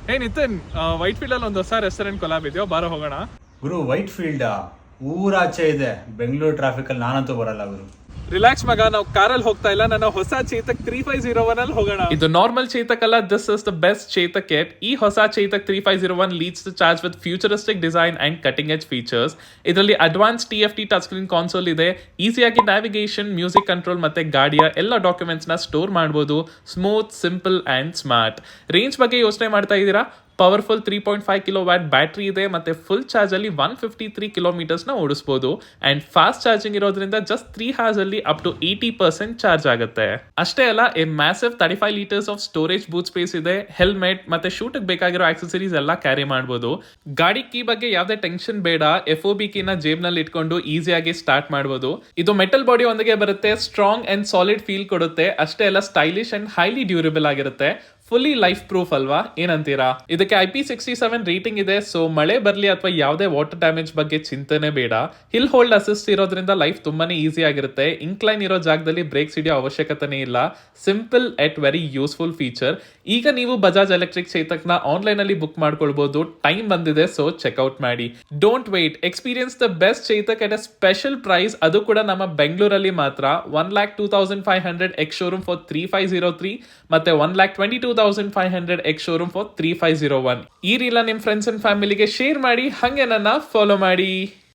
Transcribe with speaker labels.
Speaker 1: ಹೇ Nitin, white field ಅಲ್ಲಿ ಒಂದು ಹೊಸ ರೆಸ್ಟೋರೆಂಟ್ ಕೊಲಾಬ್ ಇದೆಯೋ, ಬಾರೋ ಹೋಗೋಣ.
Speaker 2: ಗುರು ವೈಟ್ ಫೀಲ್ಡಾ? ಊರಾಚೆ ಇದೆ. ಬೆಂಗಳೂರು ಟ್ರಾಫಿಕಲ್ಲಿ ನಾನಂತೂ ಬರಲ್ಲ ಗುರು.
Speaker 1: ರಿಲ್ಯಾಕ್ಸ್ ಮಗ, ನಾವು ಕಾರಲ್ಲಿ ಹೋಗ್ತಾ ಇಲ್ಲ, ನನ್ನ ಹೊಸ ಚೇತಕ್ 3501 ಅಲ್ಲಿ ಹೋಗೋಣ.
Speaker 3: ಇದು ನಾರ್ಮಲ್ ಚೇತಕ್ ಅಲ್ಲ, this is the best Chetak yet. ಈ ಹೊಸ Chetak 3501 leads the charge with futuristic design and cutting edge features. ಇದರಲ್ಲಿ advance TFT touch screen console ಇದೆ. ಈಸಿಯಾಗಿ ನ್ಯಾವಿಗೇಷನ್, ಮ್ಯೂಸಿಕ್ ಕಂಟ್ರೋಲ್ ಮತ್ತೆ ಗಾಡಿಯ ಎಲ್ಲ ಡಾಕ್ಯುಮೆಂಟ್ಸ್ ನ ಸ್ಟೋರ್ ಮಾಡಬಹುದು. Smooth, simple and smart. Range ಬಗ್ಗೆ ಯೋಚನೆ ಮಾಡ್ತಾ ಇದ್ದೀರಾ? ಪವರ್ಫುಲ್ 3.5 ಕಿಲೋವ್ಯಾಟ್ ಬ್ಯಾಟ್ರಿ ಇದೆ ಮತ್ತೆ ಫುಲ್ ಚಾರ್ಜ್ ಅಲ್ಲಿ 153 ಕಿಲೋಮೀಟರ್ಸ್ ನ ಓಡಿಸಬಹುದು. ಅಂಡ್ ಫಾಸ್ಟ್ ಚಾರ್ಜಿಂಗ್ ಇರೋದ್ರಿಂದ ಜಸ್ಟ್ 3 hours ಅಲ್ಲಿ ಅಪ್ ಟು 80% ಚಾರ್ಜ್ ಆಗುತ್ತೆ. ಅಷ್ಟೇ ಅಲ್ಲ, A massive 35 litres of storage booth space ಇದೆ. ಹೆಲ್ಮೆಟ್ ಮತ್ತೆ ಶೂಟ್ ಬೇಕಾಗಿರೋ ಆಕ್ಸೆಸರೀಸ್ ಎಲ್ಲ ಕ್ಯಾರಿ ಮಾಡಬಹುದು. ಗಾಡಿ ಕೀ ಬಗ್ಗೆ ಯಾವುದೇ ಟೆನ್ಷನ್ ಬೇಡ. FOB ಕೀನ ಜೇಬ್ನಲ್ಲಿ ಇಟ್ಕೊಂಡು ಈಸಿಯಾಗಿ ಸ್ಟಾರ್ಟ್ ಮಾಡಬಹುದು. ಇದು ಮೆಟಲ್ ಬಾಡಿ ಒಂದಿಗೆ ಬರುತ್ತೆ, ಸ್ಟ್ರಾಂಗ್ ಅಂಡ್ ಸಾಲಿಡ್ ಫೀಲ್ ಕೊಡುತ್ತೆ. ಅಷ್ಟೇ ಅಲ್ಲ, ಸ್ಟೈಲಿಶ್ ಅಂಡ್ ಹೈಲಿ ಡ್ಯೂರಬಲ್ ಆಗಿರುತ್ತೆ. ಫುಲ್ಲಿ ಲೈಫ್ ಪ್ರೂಫ್ ಅಲ್ವಾ, ಏನಂತೀರಾ? ಇದಕ್ಕೆ IP67 ರೇಟಿಂಗ್ ಇದೆ. ಸೊ ಮಳೆ ಬರ್ಲಿ ಅಥವಾ ಯಾವುದೇ ವಾಟರ್ ಡ್ಯಾಮೇಜ್ ಬಗ್ಗೆ ಚಿಂತನೆ ಬೇಡ. ಹಿಲ್ ಹೋಲ್ಡ್ ಅಸಿಸ್ಟ್ ಇರೋದ್ರಿಂದ ಲೈಫ್ ತುಂಬಾನೇ ಈಸಿ ಆಗಿರುತ್ತೆ. ಇನ್ಕ್ಲೈನ್ ಇರೋ ಜಾಗದಲ್ಲಿ ಬ್ರೇಕ್ಸ್ ಹಿಡಿಯೋ ಅವಶ್ಯಕತೆನೇ ಇಲ್ಲ. Simple at very useful feature. ಈಗ ನೀವು ಬಜಾಜ್ ಎಲೆಕ್ಟ್ರಿಕ್ ಚೇತಕ್ನ ಆನ್ಲೈನ್ ಅಲ್ಲಿ ಬುಕ್ ಮಾಡ್ಕೊಳ್ಬಹುದು. ಟೈಮ್ ಬಂದಿದೆ, ಸೊ ಚೆಕ್ಔಟ್ ಮಾಡಿ. Don't wait, experience the best Chetak at a special price. ಅದು ಕೂಡ ನಮ್ಮ ಬೆಂಗಳೂರಲ್ಲಿ ಮಾತ್ರ. 1,02,500 ಎಕ್ಸ್ ಶೋರೂಮ್ ಫಾರ್ 3503 ಮತ್ತೆ 1,22,500 ಎಕ್ಸ್ ಶೋರೂಮ್ ಫಾರ್ 3501. ಈ ರೀಲ್ ನಿಮ್ ಫ್ರೆಂಡ್ಸ್ ಅಂಡ್ ಫ್ಯಾಮಿಲಿಗೆ ಶೇರ್ ಮಾಡಿ, ಹಂಗೆ ನನ್ನ ಫಾಲೋ ಮಾಡಿ.